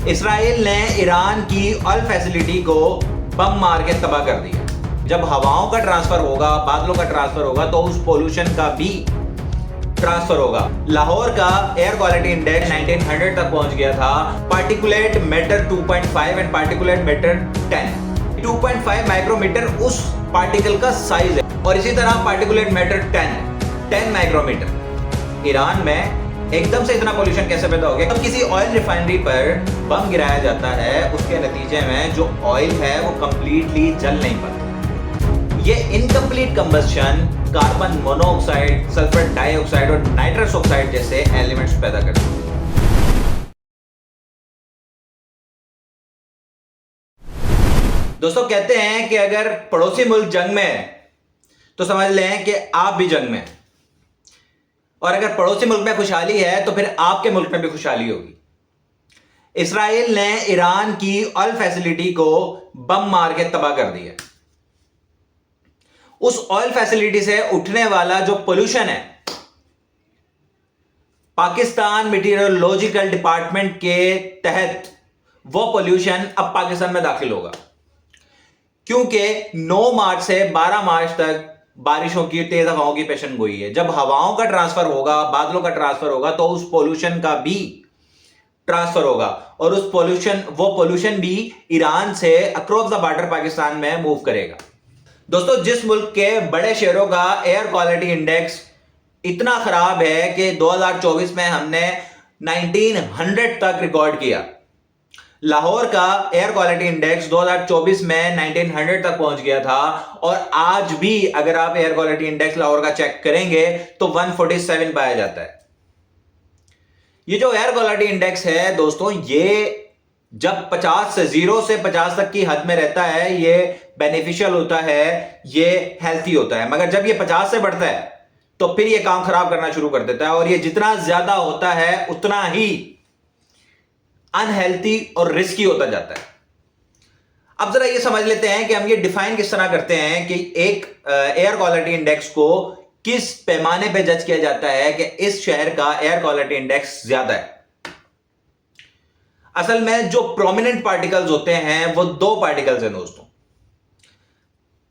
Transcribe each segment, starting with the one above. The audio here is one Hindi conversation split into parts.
इसराइल ने ईरान की ऑयल फैसिलिटी को बम मार के तबाह कर दिया। जब हवाओं का ट्रांसफर होगा, बादलों का ट्रांसफर होगा, तो उस पोल्यूशन का भी ट्रांसफर होगा। लाहौर का एयर क्वालिटी इंडेक्स 1900 तक पहुंच गया था। Particulate matter 2.5 and particulate matter 10। 2.5 micrometre उस पार्टिकल का साइज है और इसी तरह पार्टिकुलेट मैटर 10 माइक्रोमीटर। ईरान में एकदम से इतना पोल्यूशन कैसे पैदा हो गया? जब किसी ऑयल रिफाइनरी पर बम गिराया जाता है, उसके नतीजे में जो ऑयल है वो कंप्लीटली जल नहीं पाता। ये incomplete combustion carbon monoxide, sulphur dioxide और नाइट्रस ऑक्साइड जैसे एलिमेंट्स पैदा करती है। दोस्तों, कहते हैं कि अगर पड़ोसी मुल्क जंग में है तो समझ लें कि आप भी जंग में हैं, और अगर पड़ोसी मुल्क में खुशहाली है तो फिर आपके मुल्क में भी खुशहाली होगी। इसराइल ने ईरान की ऑयल फैसिलिटी को बम मार के तबाह कर दिया। उस ऑयल फैसिलिटी से उठने वाला जो पोल्यूशन है, पाकिस्तान मीटीरियोलॉजिकल डिपार्टमेंट के तहत वो पोल्यूशन अब पाकिस्तान में दाखिल होगा, क्योंकि 9 मार्च से 12 मार्च तक बारिशों की, तेज हवाओं की पेशन गोई है। जब हवाओं का ट्रांसफर होगा, बादलों का ट्रांसफर होगा, तो उस पोल्यूशन का भी ट्रांसफर होगा और वो पोल्यूशन भी ईरान से अक्रॉस द बॉर्डर पाकिस्तान में मूव करेगा। दोस्तों, जिस मुल्क के बड़े शहरों का एयर क्वालिटी इंडेक्स इतना खराब है कि 2024 में हमने 1900 तक रिकॉर्ड किया। लाहौर का एयर क्वालिटी इंडेक्स 2024 में 1900 तक पहुंच गया था और आज भी अगर आप एयर क्वालिटी इंडेक्स लाहौर का चेक करेंगे तो 147 पाया जाता है। ये जो एयर क्वालिटी इंडेक्स है दोस्तों, ये जब 0 से 50 तक की हद में रहता है, ये बेनिफिशियल होता है, ये हेल्थी होता है। मगर जब ये 50 से बढ़ता है तो फिर ये काम खराब करना शुरू कर देता है, और ये जितना ज्यादा होता है उतना ही अनहेल्थी और रिस्की होता जाता है। अब जरा ये समझ लेते हैं कि हम ये डिफाइन किस तरह करते हैं कि एक एयर क्वालिटी इंडेक्स को किस पैमाने पे जज किया जाता है कि इस शहर का एयर क्वालिटी इंडेक्स ज्यादा है। असल में जो प्रोमिनेंट पार्टिकल्स होते हैं वो 2 पार्टिकल्स हैं दोस्तों,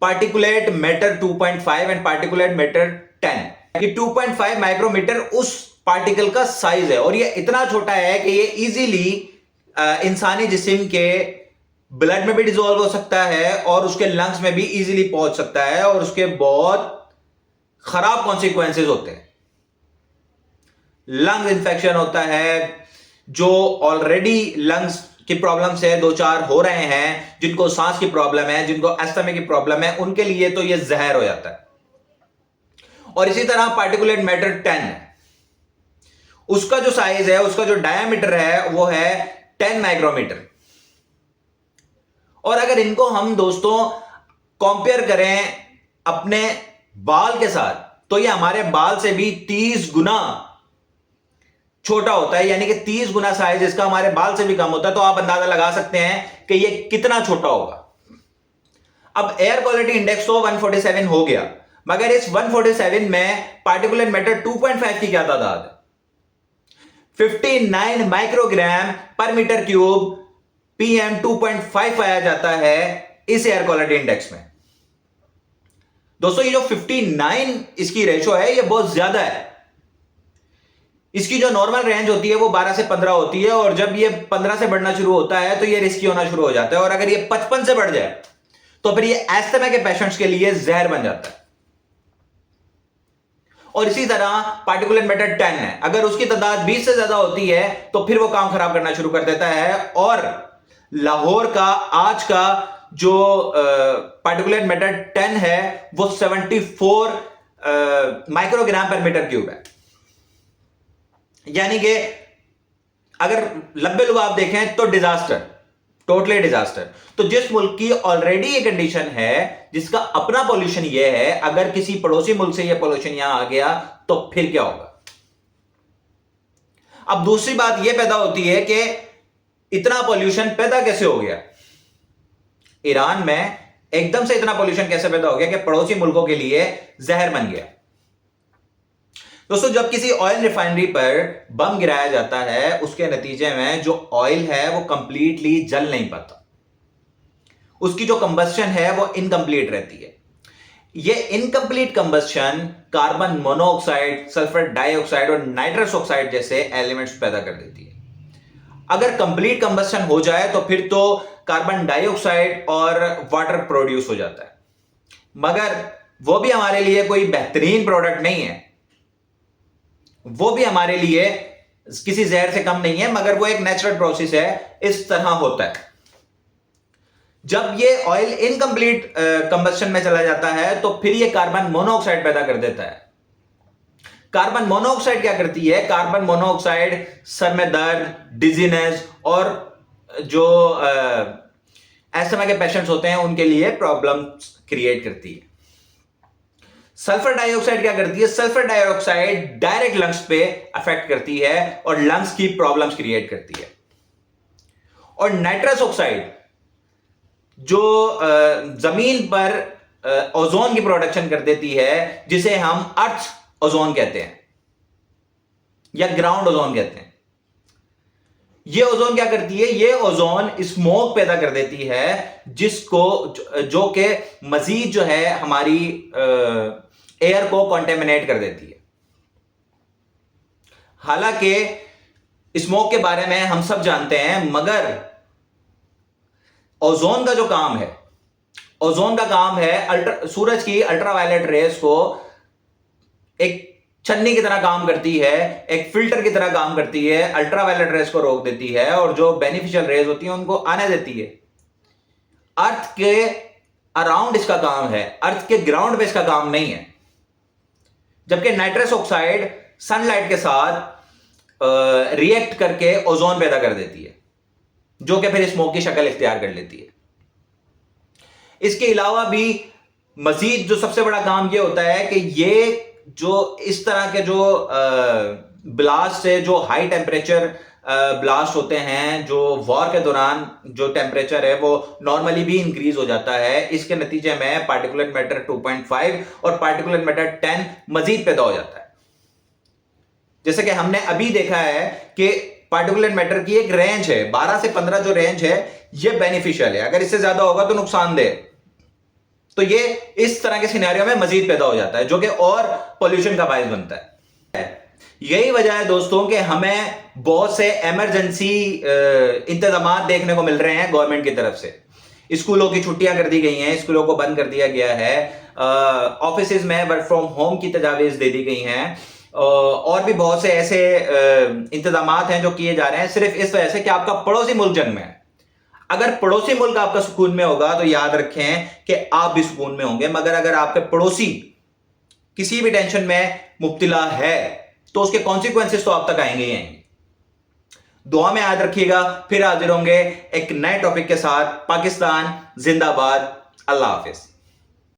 particulate matter 2.5 and particulate matter 10। ये 2.5 माइक्रोमीटर उस पार्टिकल का साइज है और ये इतना छोटा है कि ये इजीली इंसानी जिस्म के ब्लड में भी डिसॉल्व हो सकता है और उसके लंग्स में भी इजीली पहुंच सकता है, और उसके बहुत खराब कॉन्सिक्वेंसेस होते हैं। लंग्स इंफेक्शन होता है, जो ऑलरेडी लंग्स की प्रॉब्लम से 2-4 हो रहे हैं, जिनको सांस की प्रॉब्लम है, जिनको अस्थमा की प्रॉब्लम है, उनके लिए तो यह जहर हो जाता है। और इसी तरह पार्टिकुलेट मैटर 10, उसका जो साइज है, उसका जो डायामीटर है वो है 10 माइक्रोमीटर। और अगर इनको हम दोस्तों कंपेयर करें अपने बाल के साथ, तो ये हमारे बाल से भी 30 गुना छोटा होता है, यानी कि 30 गुना साइज इसका हमारे बाल से भी कम होता है। तो आप अंदाजा लगा सकते हैं कि ये कितना छोटा होगा। अब एयर क्वालिटी इंडेक्स तो 147 हो गया, मगर इस 147 में पार्टिकुलेट मैटर 2.5 की क्या तादाद है? 59 माइक्रोग्राम पर मीटर क्यूब PM 2.5 पाया जाता है इस एयर क्वालिटी इंडेक्स में। दोस्तों, ये जो 59 इसकी रेशो है, ये बहुत ज्यादा है। इसकी जो नॉर्मल रेंज होती है वो 12 से 15 होती है, और जब ये 15 से बढ़ना शुरू होता है तो ये रिस्की होना शुरू हो जाता है, और अगर ये 55 से बढ़ जाए तो फिर ये अस्थमा के पेशेंट्स के लिए जहर बन जाता है। और इसी तरह पार्टिकुलेट मैटर 10 है, अगर उसकी तादाद 20 से ज्यादा होती है तो फिर वो काम खराब करना शुरू कर देता है। और लाहौर का आज का जो पार्टिकुलेट मैटर 10 है वो 74 माइक्रोग्राम पर मीटर क्यूब है, यानी कि अगर 90 लोग आप देखें तो डिजास्टर, टोटली डिजास्टर। तो जिस मुल्क की ऑलरेडी ये कंडीशन है, जिसका अपना पोल्यूशन ये है, अगर किसी पड़ोसी मुल्क से ये पोल्यूशन यहां आ गया तो फिर क्या होगा? अब दूसरी बात यह पैदा होती है कि इतना पोल्यूशन पैदा कैसे हो गया? ईरान में एकदम से इतना पोल्यूशन कैसे पैदा हो गया कि पड़ोसी मुल्कों के लिए जहर बन गया? दोस्तों, जब किसी ऑयल रिफाइनरी पर बम गिराया जाता है, उसके नतीजे में जो ऑयल है वो कंप्लीटली जल नहीं पाता, उसकी जो कंबस्शन है वो इनकम्प्लीट रहती है। ये incomplete combustion carbon monoxide, sulphur dioxide और नाइट्रस ऑक्साइड जैसे एलिमेंट्स पैदा कर देती है। अगर कंप्लीट कंबस्शन हो जाए तो फिर तो कार्बन डाइऑक्साइड और वाटर प्रोड्यूस हो जाता है, मगर वो भी हमारे लिए कोई बेहतरीन प्रोडक्ट नहीं है, वो भी हमारे लिए किसी जहर से कम नहीं है, मगर वो एक नेचुरल प्रोसेस है, इस तरह होता है। जब ये ऑयल इनकम्प्लीट कंबस्शन में चला जाता है तो फिर ये कार्बन मोनोऑक्साइड पैदा कर देता है। कार्बन मोनोऑक्साइड क्या करती है? कार्बन मोनोऑक्साइड सर में दर्द, डिजीनेस और जो अस्थमा के पेशेंट्स होते हैं उनके लिए प्रॉब्लम्स क्रिएट करती है। सल्फर डाइऑक्साइड क्या करती है? सल्फर डाइऑक्साइड डायरेक्ट लंग्स पे अफेक्ट करती है और लंग्स की प्रॉब्लम्स क्रिएट करती है। और नाइट्रस ऑक्साइड जो जमीन पर ओजोन की प्रोडक्शन कर देती है, जिसे हम अर्थ ओजोन कहते हैं या ग्राउंड ओजोन कहते हैं। ये ओजोन क्या करती है? ये ओजोन स्मोक पैदा कर देती है, जिसको जो कि मजीद जो है हमारी एयर को कॉन्टेमिनेट कर देती है। हालांकि स्मोक के बारे में हम सब जानते हैं, मगर ओजोन का जो काम है, ओजोन का काम है सूरज की अल्ट्रावायलेट रेस को एक छन्नी की तरह काम करती है, एक फिल्टर की तरह काम करती है, अल्ट्रावायलेट रेस को रोक देती है और जो बेनिफिशियल रेस होती है उनको आने देती है। अर्थ के अराउंड इसका काम है, अर्थ के ग्राउंड पे इसका काम नहीं है। जबकि नाइट्रस ऑक्साइड सनलाइट के साथ रिएक्ट करके ओजोन पैदा कर देती है, जो कि फिर स्मोक की शक्ल इख्तियार कर लेती है। इसके अलावा भी मजीद जो सबसे बड़ा काम यह होता है कि ये जो इस तरह के जो ब्लास्ट है, जो हाई टेम्परेचर ब्लास्ट होते हैं, जो वॉर के दौरान जो टेम्परेचर है वो नॉर्मली भी इंक्रीज हो जाता है, इसके नतीजे में पार्टिकुलेट मैटर 2.5 और पार्टिकुलेट मैटर 10 मजीद पैदा हो जाता है। जैसे कि हमने अभी देखा है कि पार्टिकुलेट मैटर की एक रेंज है, 12 से 15 जो रेंज है ये बेनिफिशियल है, अगर इससे ज्यादा होगा तो नुकसानदेह। तो ये इस तरह के सिनेरियो में मजीद पैदा हो जाता है, जो कि और पोल्यूशन का बायस बनता है। यही वजह है दोस्तों कि हमें बहुत से इमरजेंसी इंतजाम देखने को मिल रहे हैं गवर्नमेंट की तरफ से। स्कूलों की छुट्टियां कर दी गई हैं, स्कूलों को बंद कर दिया गया है, ऑफिस में वर्क फ्रॉम होम की तजावीज दे दी गई हैं, और भी बहुत से ऐसे इंतजाम हैं जो किए जा रहे हैं, सिर्फ इस वजह से कि आपका पड़ोसी मुल्क जंग में है। अगर पड़ोसी मुल्क आपका सुकून में होगा तो याद रखें कि आप भी सुकून में होंगे, मगर अगर आपके पड़ोसी किसी भी टेंशन में मुब्तला है तो उसके कॉन्सिक्वेंसेस तो आप तक आएंगे ही आएंगे। दुआ में याद रखिएगा, फिर हाजिर होंगे एक नए टॉपिक के साथ। पाकिस्तान जिंदाबाद। अल्लाह हाफिज।